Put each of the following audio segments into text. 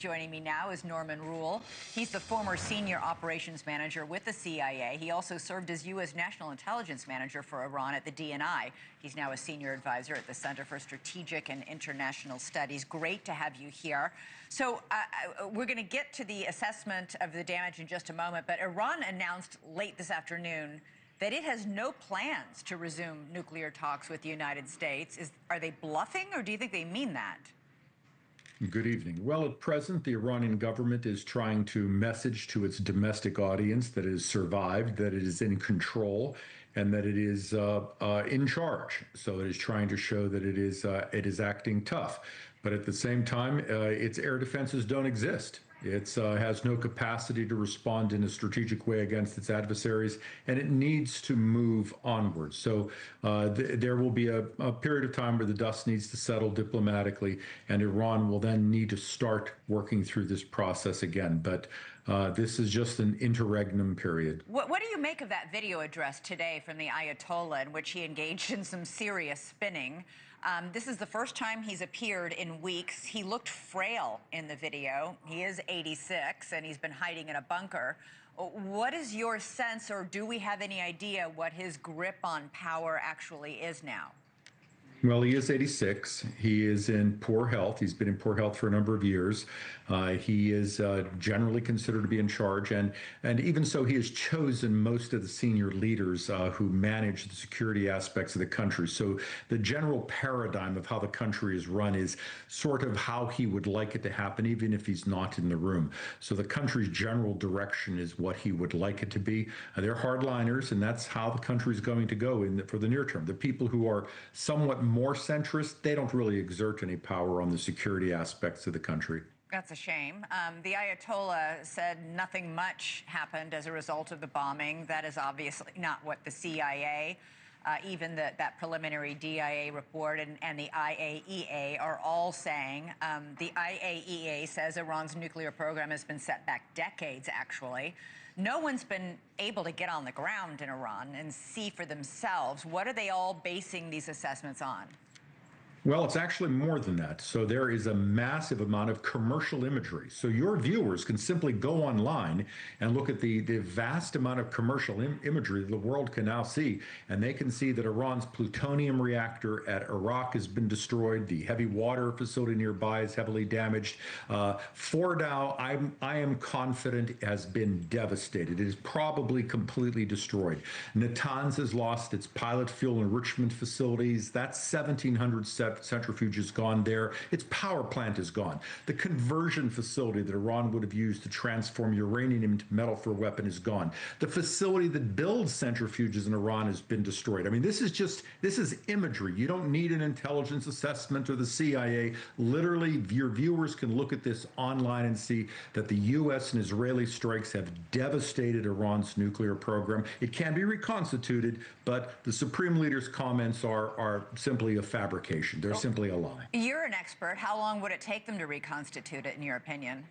Joining me now is Norman Roule. He's the former senior operations manager with the CIA. He also served as U.S. National Intelligence Manager for Iran at the DNI. He's now a senior advisor at the Center for Strategic and International Studies. Great to have you here. So we're going to get to the assessment of the damage in just a moment, but Iran announced late this afternoon that it has no plans to resume nuclear talks with the United States. Are they bluffing, or do you think they mean that? Good evening. Well, at present, the Iranian government is trying to message to its domestic audience that it has survived, that it is in control, and that it is in charge. So it is trying to show that it is acting tough. But at the same time, its air defenses don't exist. It has no capacity to respond in a strategic way against its adversaries, and it needs to move onward. So there will be a period of time where the dust needs to settle diplomatically, and Iran will then need to start working through this process again. But this is just an interregnum period. What do you make of that video address today from the Ayatollah in which he engaged in some serious spinning? This is the first time he's appeared in weeks. He looked frail in the video. He is 86, and he's been hiding in a bunker. What is your sense, or do we have any idea what his grip on power actually is now? Well, he is 86. He is in poor health. He's been in poor health for a number of years. He is generally considered to be in charge, and even so, he has chosen most of the senior leaders who manage the security aspects of the country. So the general paradigm of how the country is run is sort of how he would like it to happen, even if he's not in the room. So the country's general direction is what he would like it to be. They're hardliners, and that's how the country is going to go for the near term. The people who are somewhat more centrist, they don't really exert any power on the security aspects of the country. That's a shame. The Ayatollah said nothing much happened as a result of the bombing. That is obviously not what the CIA, even that preliminary DIA report and the IAEA are all saying. The IAEA says Iran's nuclear program has been set back decades, actually. No one's been able to get on the ground in Iran and see for themselves. What are they all basing these assessments on? Well, it's actually more than that. So there is a massive amount of commercial imagery. So your viewers can simply go online and look at the vast amount of commercial imagery the world can now see. And they can see that Iran's plutonium reactor at Iraq has been destroyed. The heavy water facility nearby is heavily damaged. Fordow, I am confident, has been devastated. It is probably completely destroyed. Natanz has lost its pilot fuel enrichment facilities. That's 1,700 centrifuge is gone there. Its power plant is gone. The conversion facility that Iran would have used to transform uranium into metal for a weapon is gone. The facility that builds centrifuges in Iran has been destroyed. I mean, this is imagery. You don't need an intelligence assessment or the CIA. Literally, your viewers can look at this online and see that the U.S. and Israeli strikes have devastated Iran's nuclear program. It can be reconstituted, but the Supreme Leader's comments are simply a fabrication. They're simply a lie. You're an expert. How long would it take them to reconstitute it, in your opinion?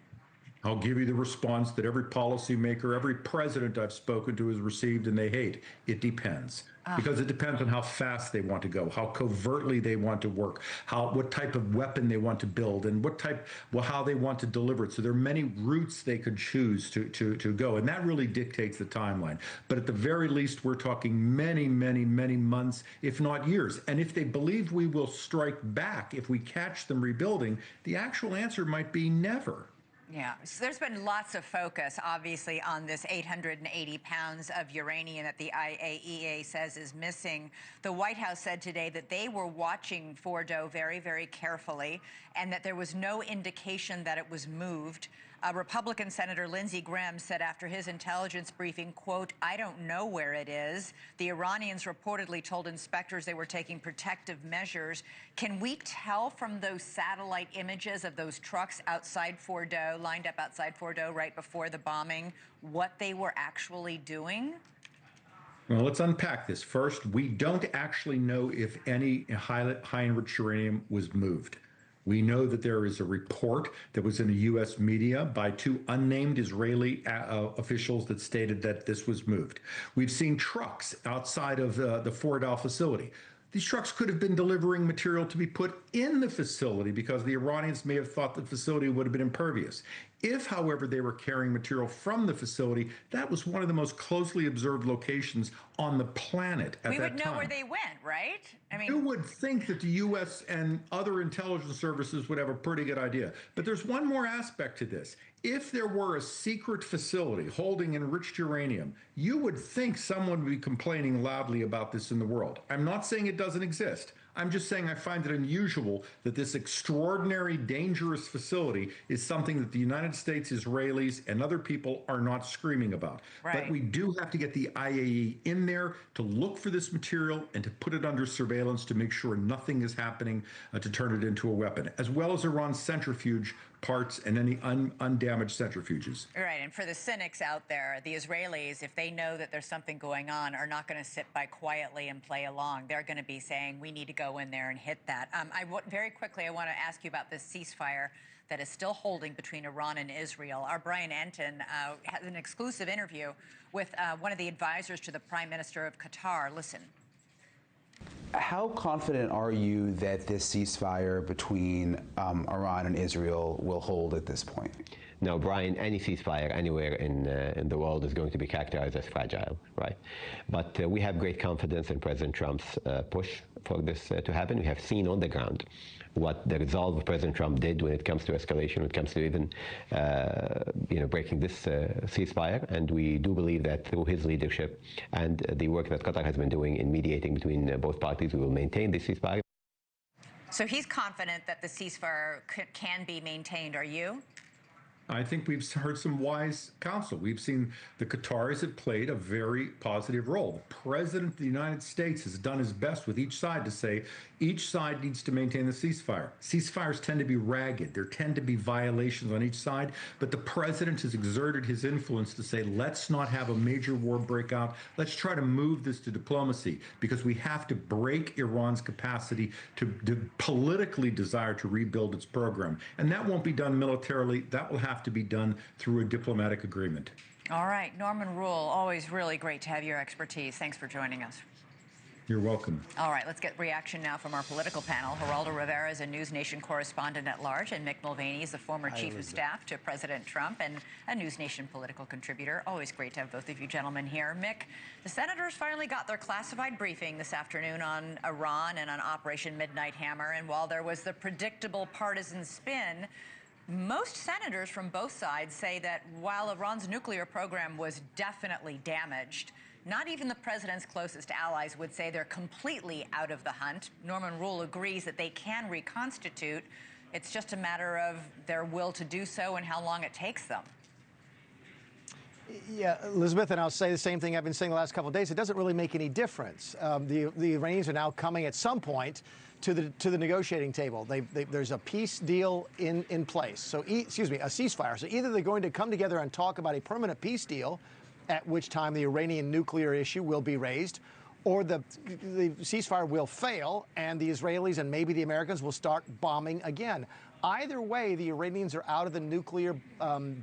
I'll give you the response that every policymaker, every president I've spoken to has received, and they hate. It depends. Because it depends on how fast they want to go, how covertly they want to work, what type of weapon they want to build, and how they want to deliver it. So there are many routes they could choose to go, and that really dictates the timeline. But at the very least, we're talking many, many, many months, if not years. And if they believe we will strike back, if we catch them rebuilding, the actual answer might be never. Yeah, so there's been lots of focus, obviously, on this 880 pounds of uranium that the IAEA says is missing. The White House said today that they were watching Fordow very, very carefully, and that there was no indication that it was moved. Republican Senator Lindsey Graham said after his intelligence briefing, quote, "I don't know where it is." The Iranians reportedly told inspectors they were taking protective measures. Can we tell from those satellite images of those trucks outside Fordow, lined up outside Fordow right before the bombing, what they were actually doing? Well, let's unpack this. First, we don't actually know if any high-enriched uranium was moved. We know that there is a report that was in the U.S. media by two unnamed Israeli officials that stated that this was moved. We've seen trucks outside of the Fordow facility. These trucks could have been delivering material to be put in the facility because the Iranians may have thought the facility would have been impervious. If, however, they were carrying material from the facility, that was one of the most closely observed locations on the planet at that time. We would know where they went, right? I mean, you would think that the U.S. and other intelligence services would have a pretty good idea. But there's one more aspect to this. If there were a secret facility holding enriched uranium, you would think someone would be complaining loudly about this in the world. I'm not saying it doesn't exist. I'm just saying I find it unusual that this extraordinary, dangerous facility is something that the United States, Israelis, and other people are not screaming about. Right. But we do have to get the IAEA in there to look for this material and to put it under surveillance to make sure nothing is happening to turn it into a weapon, as well as Iran's centrifuge parts and any undamaged centrifuges. Right, and for the cynics out there, the Israelis, if they know that there's something going on, are not going to sit by quietly and play along. They're going to be saying, we need to go in there and hit that. Very quickly, I want to ask you about this ceasefire that is still holding between Iran and Israel. Our Brian Enton has an exclusive interview with one of the advisors to the Prime Minister of Qatar. Listen. How confident are you that this ceasefire between Iran and Israel will hold at this point? No, Brian, any ceasefire anywhere in the world is going to be characterized as fragile, right? But we have great confidence in President Trump's push for this to happen. We have seen on the ground what the resolve of President Trump did when it comes to escalation, when it comes to even breaking this ceasefire. And we do believe that through his leadership and the work that Qatar has been doing in mediating between both parties, we will maintain this ceasefire. So he's confident that the ceasefire can be maintained. Are you? I think we've heard some wise counsel. We've seen the Qataris have played a very positive role. The President of the United States has done his best with each side to say each side needs to maintain the ceasefire. Ceasefires tend to be ragged. There tend to be violations on each side, but the President has exerted his influence to say, let's not have a major war breakout. Let's try to move this to diplomacy because we have to break Iran's capacity to politically desire to rebuild its program. And that won't be done militarily. That will have to be done through a diplomatic agreement. All right, Norman Roule, always really great to have your expertise. Thanks for joining us. You're welcome. All right, let's get reaction now from our political panel. Geraldo Rivera is a NewsNation correspondent-at-large, and Mick Mulvaney is the former chief of staff to President Trump and a NewsNation political contributor. Always great to have both of you gentlemen here. Mick, the senators finally got their classified briefing this afternoon on Iran and on Operation Midnight Hammer, and while there was the predictable partisan spin, most senators from both sides say that while Iran's nuclear program was definitely damaged, not even the president's closest allies would say they're completely out of the hunt. Norman Roule agrees that they can reconstitute. It's just a matter of their will to do so and how long it takes them. Yeah, Elizabeth, and I'll say the same thing I've been saying the last couple of days. It doesn't really make any difference. The Iranians are now coming at some point to the negotiating table. There's a peace deal in place. So, a ceasefire. So either they're going to come together and talk about a permanent peace deal, at which time the Iranian nuclear issue will be raised, or the ceasefire will fail and the Israelis and maybe the Americans will start bombing again. Either way, the Iranians are out of the nuclear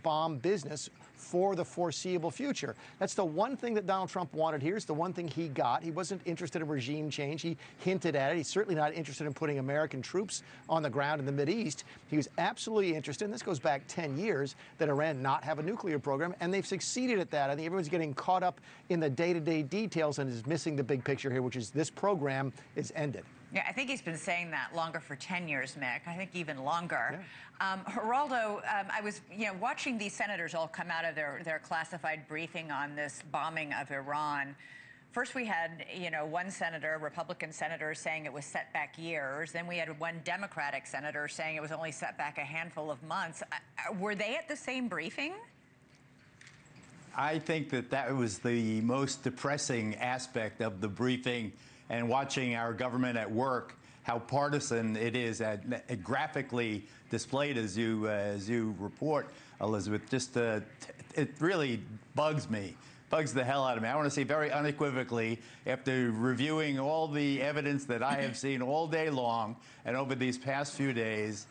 bomb business for the foreseeable future. That's the one thing that Donald Trump wanted here. It's the one thing he got. He wasn't interested in regime change. He hinted at it. He's certainly not interested in putting American troops on the ground in the Mideast. He was absolutely interested, and this goes back 10 years, that Iran not have a nuclear program, and they've succeeded at that. I think everyone's getting caught up in the day-to-day details and is missing the big picture here, which is this program is ended. Yeah, I think he's been saying that longer for 10 years, Mick. I think even longer. Yeah. Geraldo, I was watching these senators all come out of their classified briefing on this bombing of Iran. First, we had, one senator, Republican senator, saying it was set back years. Then we had one Democratic senator saying it was only set back a handful of months. Were they at the same briefing? I think that was the most depressing aspect of the briefing, and watching our government at work, how partisan it is, graphically displayed as you report, Elizabeth. Just it really bugs the hell out of me. I want to say very unequivocally, after reviewing all the evidence that I have seen all day long and over these past few days,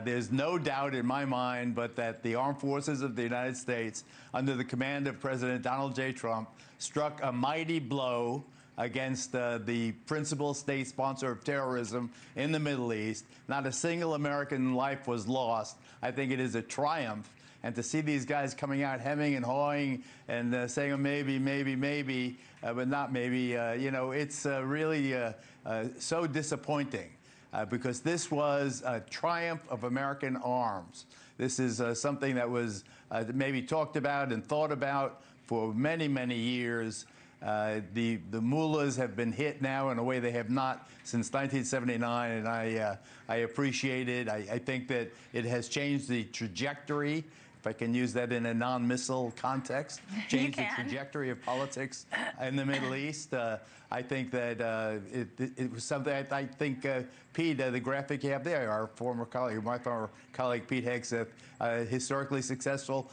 there's no doubt in my mind but that the armed forces of the United States, under the command of President Donald J. Trump, struck a mighty blow against the principal state sponsor of terrorism in the Middle East. Not a single American life was lost. I think it is a triumph. And to see these guys coming out hemming and hawing and saying, oh, maybe, but not maybe, you know, it's really so disappointing because this was a triumph of American arms. This is something that was maybe talked about and thought about for many, many years. The mullahs have been hit now in a way they have not since 1979, and I appreciate it. I think that it has changed the trajectory, if I can use that in a non-missile context, changed the trajectory of politics in the Middle East. I think that it was something I think Pete, the graphic you have there, our former colleague, my former colleague Pete Hegseth, historically successful,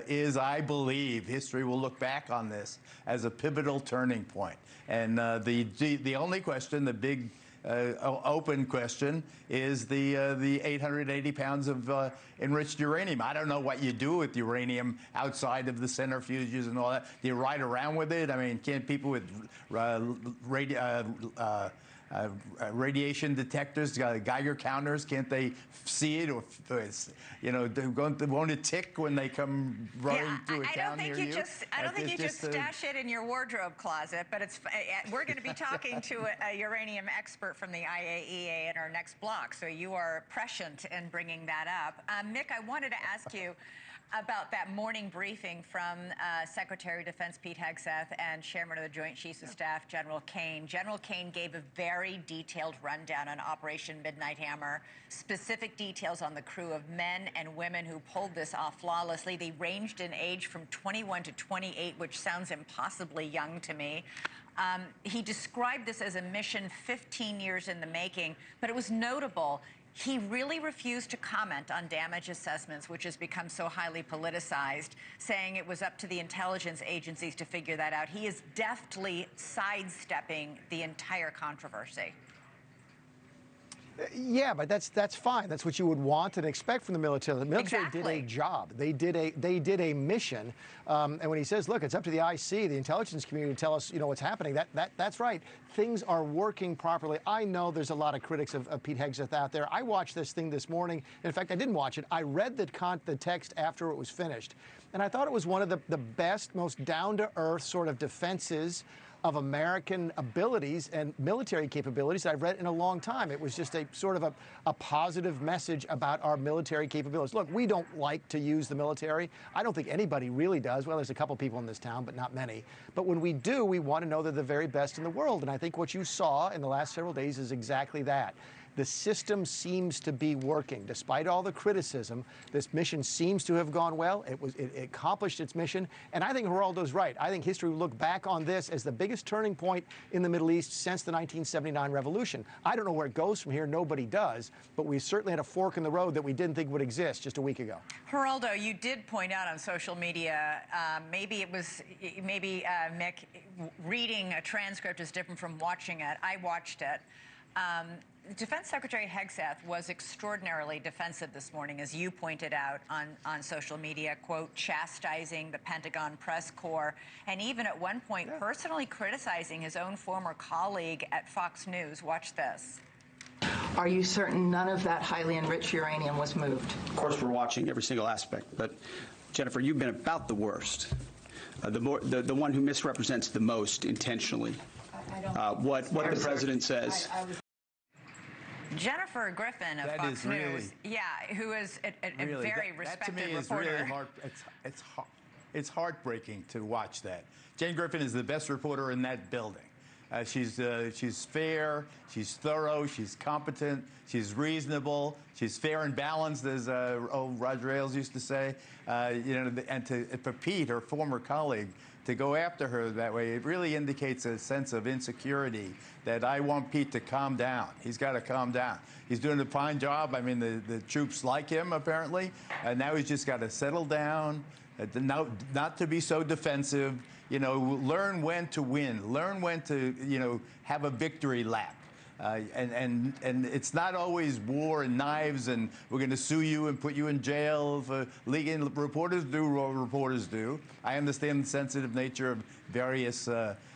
is, I believe, history will look back on this as a pivotal turning point. And the only question, the big open question, is the 880 pounds of enriched uranium. I don't know what you do with uranium outside of the centrifuges and all that. Do you ride around with it? I mean, can't people with radiation detectors, Geiger counters, can't they see it? Or, you know, won't it tick when they come running through a town near you? I don't think you just stash it in your wardrobe closet, but it's, we're going to be talking to a uranium expert from the IAEA in our next block, so you are prescient in bringing that up. Mick, I wanted to ask you about that morning briefing from Secretary of Defense Pete Hegseth and Chairman of the Joint Chiefs of Staff, General Kane. General Kane gave a very detailed rundown on Operation Midnight Hammer, specific details on the crew of men and women who pulled this off flawlessly. They ranged in age from 21 to 28, which sounds impossibly young to me. He described this as a mission 15 years in the making, but it was notable. He really refused to comment on damage assessments, which has become so highly politicized, saying it was up to the intelligence agencies to figure that out. He is deftly sidestepping the entire controversy. Yeah, but that's fine. That's what you would want and expect from the military. The military did a job. They did a mission. And when he says, "Look, it's up to the IC, the intelligence community, to tell us, you know, what's happening," that's right. Things are working properly. I know there's a lot of critics of Pete Hegseth out there. I watched this thing this morning. In fact, I didn't watch it. I read the text after it was finished, and I thought it was one of the best, most down-to-earth sort of defenses of American abilities and military capabilities that I've read in a long time. It was just a sort of a positive message about our military capabilities. Look, we don't like to use the military. I don't think anybody really does. Well, there's a couple people in this town, but not many. But when we do, we want to know they're the very best in the world. And I think what you saw in the last several days is exactly that. The system seems to be working. Despite all the criticism, this mission seems to have gone well. It accomplished its mission. And I think Geraldo's right. I think history will look back on this as the biggest turning point in the Middle East since the 1979 revolution. I don't know where it goes from here. Nobody does. But we certainly had a fork in the road that we didn't think would exist just a week ago. Geraldo, you did point out on social media, maybe Mick, reading a transcript is different from watching it. I watched it. Defense Secretary Hegseth was extraordinarily defensive this morning, as you pointed out on social media, quote, chastising the Pentagon press corps, and even at one point personally criticizing his own former colleague at Fox News. Watch this. Are you certain none of that highly enriched uranium was moved? Of course, we're watching every single aspect, but Jennifer, you've been about the worst, the one who misrepresents the most intentionally what the president says. Jennifer Griffin of Fox News, who is a really, very respected that to me reporter. Is really hard. It's heartbreaking to watch that. Jane Griffin is the best reporter in that building. She's fair, she's thorough, she's competent, she's reasonable, she's fair and balanced, as old Roger Ailes used to say. You know, and for Pete, her former colleague, to go after her that way, it really indicates a sense of insecurity that I want Pete to calm down. He's got to calm down. He's doing a fine job. I mean, the troops like him, apparently. And now he's just got to settle down, not to be so defensive. You know, learn when to win. Learn when to, you know, have a victory lap. And it's not always war and knives and we're going to sue you and put you in jail for leaking. Reporters do what reporters do. I understand the sensitive nature of various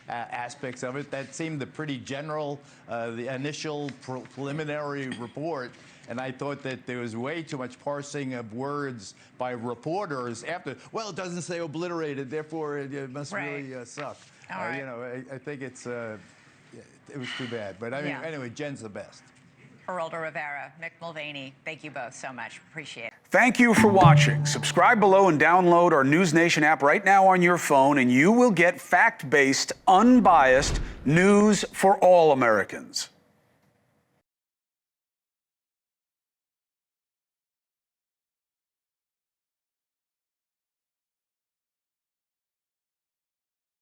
aspects of it. That seemed a pretty general, the initial preliminary report. And I thought that there was way too much parsing of words by reporters after, well, it doesn't say obliterated, therefore it must really suck. Right. You know, I think it's, it was too bad. But I mean, anyway, Jen's the best. Geraldo Rivera, Mick Mulvaney, thank you both so much. Appreciate it. Thank you for watching. Subscribe below and download our NewsNation app right now on your phone, and you will get fact-based, unbiased news for all Americans.